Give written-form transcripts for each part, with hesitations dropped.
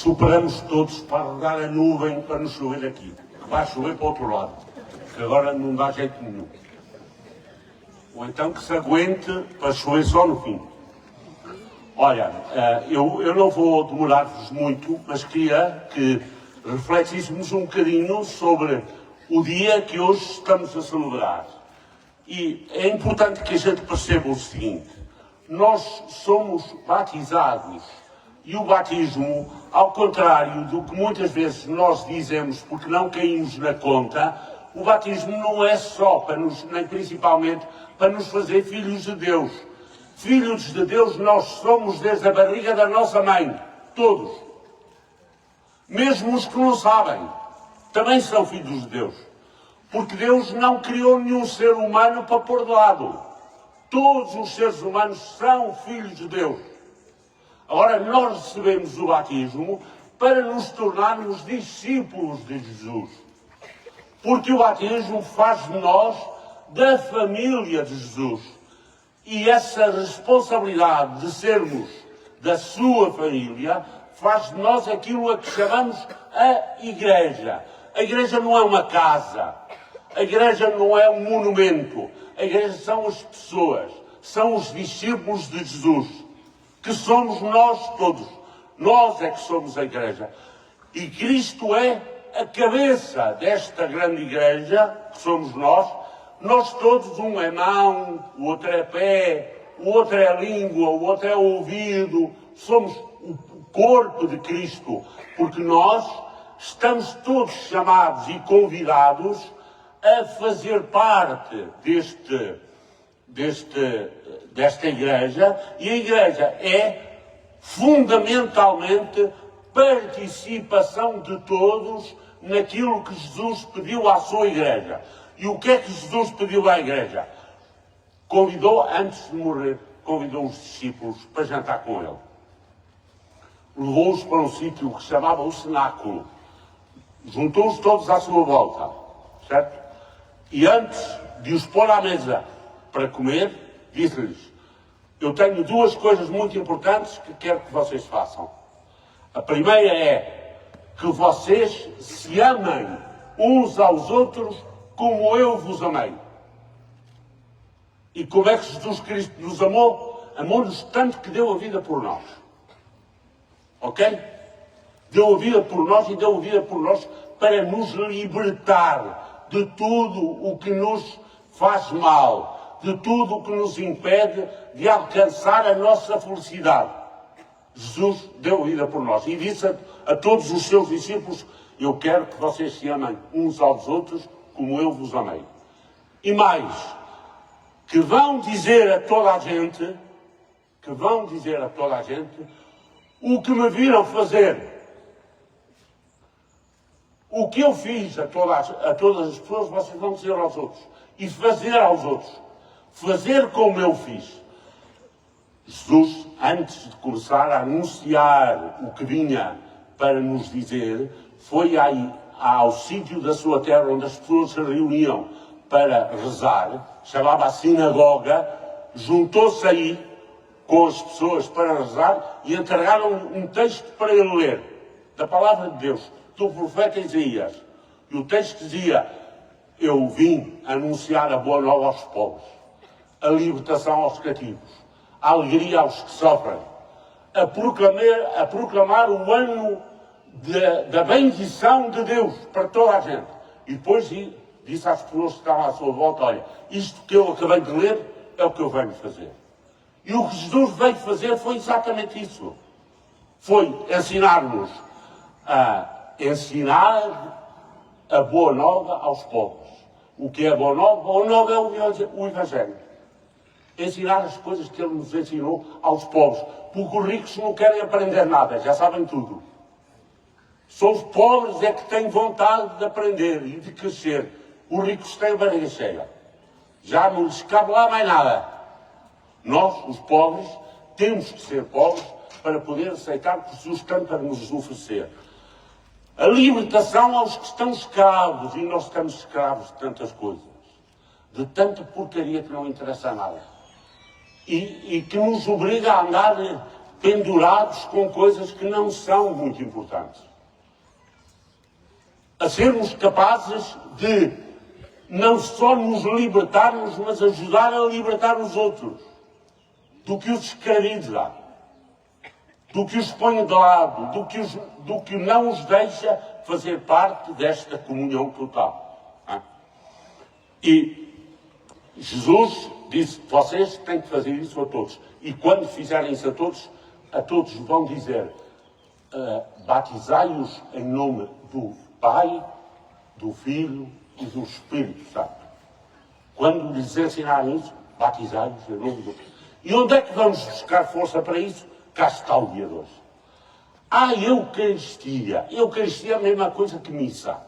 superamos todos para rodar a nuvem para nos chover aqui. Vai chover para o outro lado, que agora não dá jeito nenhum. Ou então que se aguente para chover só no fim. Olha, eu não vou demorar-vos muito, mas queria que refletíssemos um bocadinho sobre o dia que hoje estamos a celebrar. E é importante que a gente perceba o seguinte: nós somos batizados e o batismo, ao contrário do que muitas vezes nós dizemos porque não caímos na conta, o batismo não é só para nos, nem principalmente para nos fazer filhos de Deus. Filhos de Deus nós somos desde a barriga da nossa mãe, todos. Mesmo os que não sabem, também são filhos de Deus. Porque Deus não criou nenhum ser humano para pôr de lado. Todos os seres humanos são filhos de Deus. Agora, nós recebemos o batismo para nos tornarmos discípulos de Jesus. Porque o batismo faz de nós da família de Jesus. E essa responsabilidade de sermos da sua família faz de nós aquilo a que chamamos a Igreja. A Igreja não é uma casa. A Igreja não é um monumento. A Igreja são as pessoas. São os discípulos de Jesus. Que somos nós todos. Nós é que somos a Igreja. E Cristo é a cabeça desta grande Igreja, que somos nós. Nós todos, um é mão, o outro é pé, o outro é língua, o outro é ouvido. Somos o corpo de Cristo, porque nós estamos todos chamados e convidados a fazer parte desta Igreja, e a Igreja é fundamentalmente participação de todos naquilo que Jesus pediu à sua Igreja. E o que é que Jesus pediu à Igreja? Convidou, antes de morrer, convidou os discípulos para jantar com ele. Levou-os para um sítio que se chamava o cenáculo. Juntou-os todos à sua volta, certo? E antes de os pôr à mesa para comer, disse-lhes: eu tenho duas coisas muito importantes que quero que vocês façam. A primeira é que vocês se amem uns aos outros como eu vos amei. E como é que Jesus Cristo nos amou? Amou-nos tanto que deu a vida por nós. Ok? Deu a vida por nós e deu a vida por nós para nos libertar de tudo o que nos faz mal, de tudo o que nos impede de alcançar a nossa felicidade. Jesus deu a vida por nós e disse a todos os seus discípulos: eu quero que vocês se amem uns aos outros como eu vos amei. E mais, que vão dizer a toda a gente, o que me viram fazer. O que eu fiz a todas as pessoas, vocês vão dizer aos outros. E fazer aos outros. Fazer como eu fiz. Jesus, antes de começar a anunciar o que vinha para nos dizer, foi ao sítio da sua terra onde as pessoas se reuniam para rezar, chamava a sinagoga, juntou-se aí com as pessoas para rezar e entregaram um texto para ele ler, da palavra de Deus, do profeta Isaías. E o texto dizia: eu vim anunciar a boa nova aos pobres, a libertação aos cativos, a alegria aos que sofrem, a proclamar o ano da bendição de Deus para toda a gente. E depois disse às pessoas que estavam à sua volta: olha, isto que eu acabei de ler é o que eu venho fazer. E o que Jesus veio fazer foi exatamente isso. Foi ensinar-nos a ensinar a boa nova aos pobres. O que é a boa nova? A boa nova é o Evangelho. Ensinar as coisas que ele nos ensinou aos pobres. Porque os ricos não querem aprender nada, já sabem tudo. Só os pobres é que têm vontade de aprender e de crescer. Os ricos têm a barriga cheia. Já não lhes cabe lá mais nada. Nós, os pobres, temos que ser pobres para poder aceitar o que Jesus tem para nos oferecer. A libertação aos que estão escravos, e nós estamos escravos de tantas coisas, de tanta porcaria que não interessa a nada, e que nos obriga a andar pendurados com coisas que não são muito importantes. A sermos capazes de não só nos libertarmos, mas ajudar a libertar os outros do que os escraviza, do que os põe de lado, do que não os deixa fazer parte desta comunhão total. E Jesus disse, vocês têm que fazer isso a todos. E quando fizerem isso a todos vão dizer, batizai-os em nome do Pai, do Filho e do Espírito Santo. Quando lhes ensinarem isso, batizai-os em nome do Pai. E onde é que vamos buscar força para isso? Cá está o dia de hoje. A Eucaristia. Eucaristia é a mesma coisa que missa.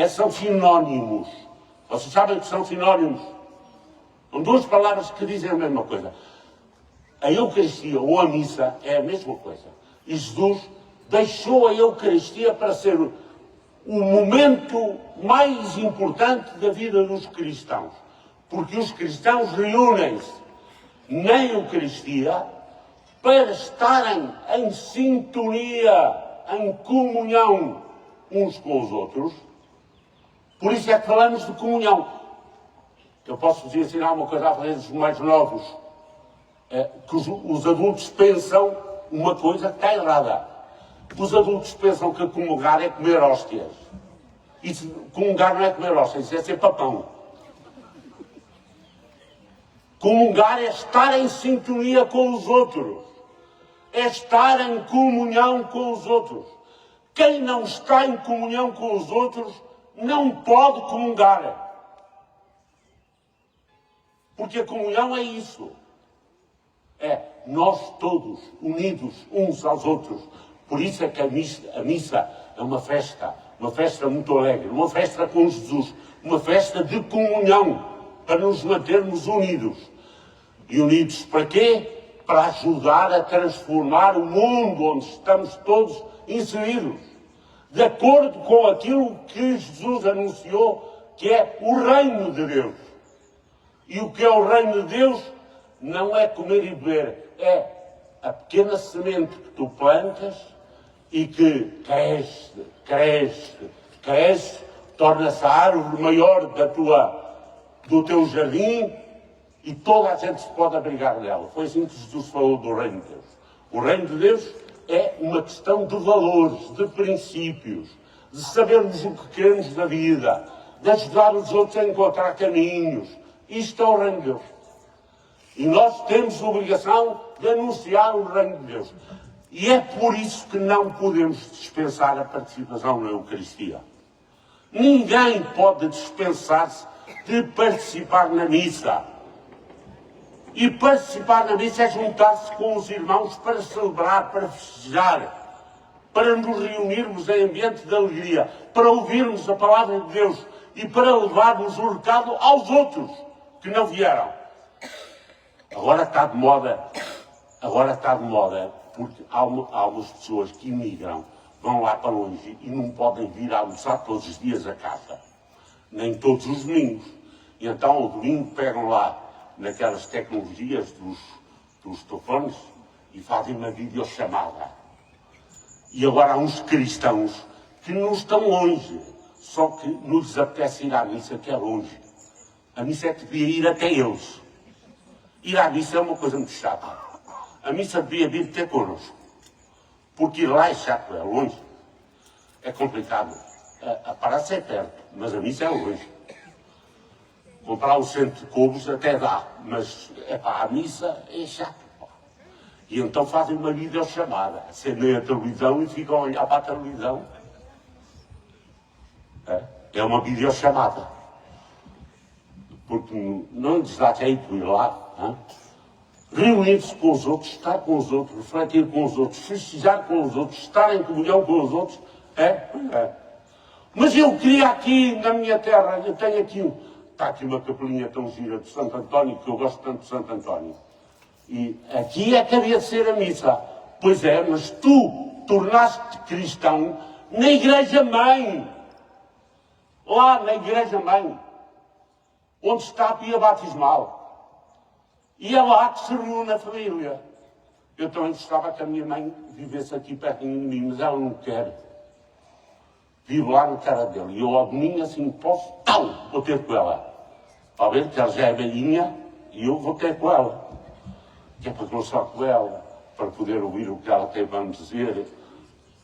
São sinónimos. Vocês sabem que são sinónimos? São duas palavras que dizem a mesma coisa. A Eucaristia ou a missa é a mesma coisa. E Jesus deixou a Eucaristia para ser o momento mais importante da vida dos cristãos. Porque os cristãos reúnem-se na Eucaristia para estarem em sintonia, em comunhão uns com os outros. Por isso é que falamos de comunhão. Eu posso vos ensinar uma coisa a fazer dos mais novos. Que os adultos pensam uma coisa que está errada. Os adultos pensam que comungar é comer hóstias. E comungar não é comer hóstias, isso é ser papão. Comungar é estar em sintonia com os outros. É estar em comunhão com os outros. Quem não está em comunhão com os outros não pode comungar. Porque a comunhão é isso. É nós todos unidos uns aos outros. Por isso é que a missa é uma festa muito alegre, uma festa com Jesus, uma festa de comunhão, para nos mantermos unidos. E unidos para quê? Para ajudar a transformar o mundo onde estamos todos inseridos, de acordo com aquilo que Jesus anunciou, que é o reino de Deus. E o que é o reino de Deus não é comer e beber, é a pequena semente que tu plantas e que cresce, torna-se a árvore maior do teu jardim e toda a gente se pode abrigar nela. Foi assim que Jesus falou do reino de Deus. O reino de Deus é uma questão de valores, de princípios, de sabermos o que queremos na vida, de ajudar os outros a encontrar caminhos. Isto é o reino de Deus. E nós temos a obrigação de anunciar o reino de Deus. E é por isso que não podemos dispensar a participação na Eucaristia. Ninguém pode dispensar-se de participar na missa. E participar na missa é juntar-se com os irmãos para celebrar, para festejar, para nos reunirmos em ambiente de alegria, para ouvirmos a palavra de Deus e para levarmos o recado aos outros que não vieram. Agora está de moda, porque há algumas pessoas que imigram, vão lá para longe e não podem vir a almoçar todos os dias a casa, nem todos os domingos. E então ao domingo pegam lá naquelas tecnologias dos telefones e fazem uma videochamada. E agora há uns cristãos que não estão longe, só que não lhes apetece ir à missa, que é longe. A missa é que devia ir até eles. Ir à missa é uma coisa muito chata. A missa devia vir ter connosco. Porque ir lá é chato, é longe. É complicado. A praça é perto, mas a missa é longe. Comprar o centro de Cobos até dá, mas a missa é chato. E então fazem uma videochamada, acendem a televisão e ficam a olhar para a televisão. É uma videochamada. Porque não lhes dá jeito ir lá. Reunir-se com os outros, estar com os outros, refletir com os outros, festejar com os outros, estar em comunhão com os outros. Mas eu queria aqui, na minha terra, eu tenho aqui está aqui uma capelinha tão gira de Santo António, que eu gosto tanto de Santo António. E aqui é que havia de ser a missa. Pois é, mas tu tornaste-te cristão na Igreja-mãe. Lá na Igreja-mãe. Onde está a pia batismal. E é lá que se reúne a família. Eu também gostava que a minha mãe vivesse aqui pertinho de mim, mas ela não quer. Vivo lá no cara dele. E eu ao domingo assim posso, vou ter com ela. Para ver que ela já é velhinha e eu vou ter com ela. Que é para conversar com ela, para poder ouvir o que ela tem para me dizer.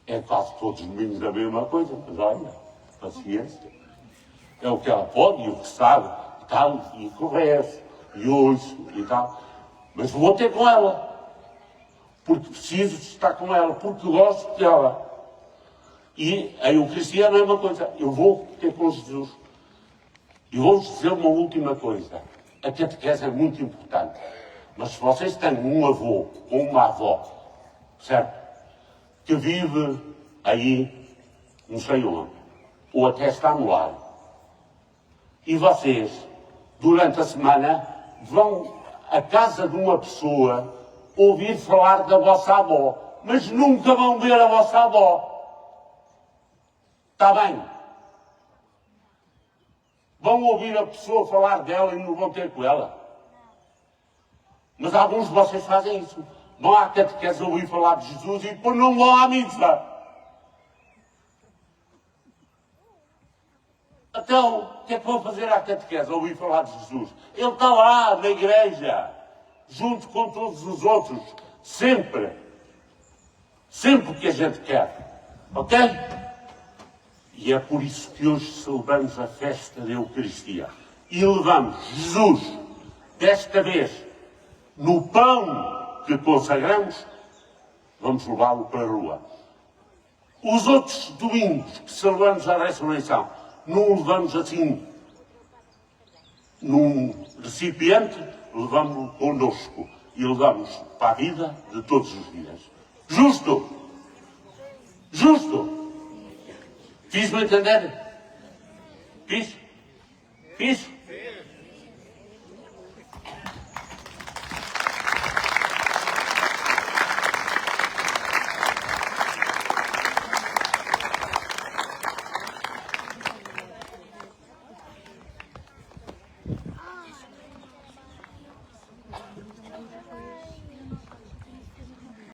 É quase todos os domingos a mesma coisa, mas olha, paciência. É o que ela pode e o que sabe, e tal, e converso, e ouço, e tal. Mas vou ter com ela. Porque preciso de estar com ela, porque gosto dela. E a Eucaristia não é uma coisa, eu vou ter com Jesus. E vou-vos dizer uma última coisa. A catequese é muito importante. Mas se vocês têm um avô ou uma avó, certo? Que vive aí, não sei onde, ou até está no lar. E vocês, durante a semana, vão à casa de uma pessoa ouvir falar da vossa avó, mas nunca vão ver a vossa avó. Está bem? Vão ouvir a pessoa falar dela e não vão ter com ela. Mas alguns de vocês fazem isso. Vão à catequese ouvir falar de Jesus e depois não vão à missa. Então, o que é que vão fazer à catequese ouvir falar de Jesus? Ele está lá na igreja, junto com todos os outros, sempre. Sempre que a gente quer. Ok? E é por isso que hoje celebramos a festa da Eucaristia. E levamos Jesus, desta vez, no pão que consagramos, vamos levá-lo para a rua. Os outros domingos que celebramos a ressurreição, não o levamos assim num recipiente, levamos-lo connosco e levamos para a vida de todos os dias. Justo! Justo! Fiz-me entender? Fiz?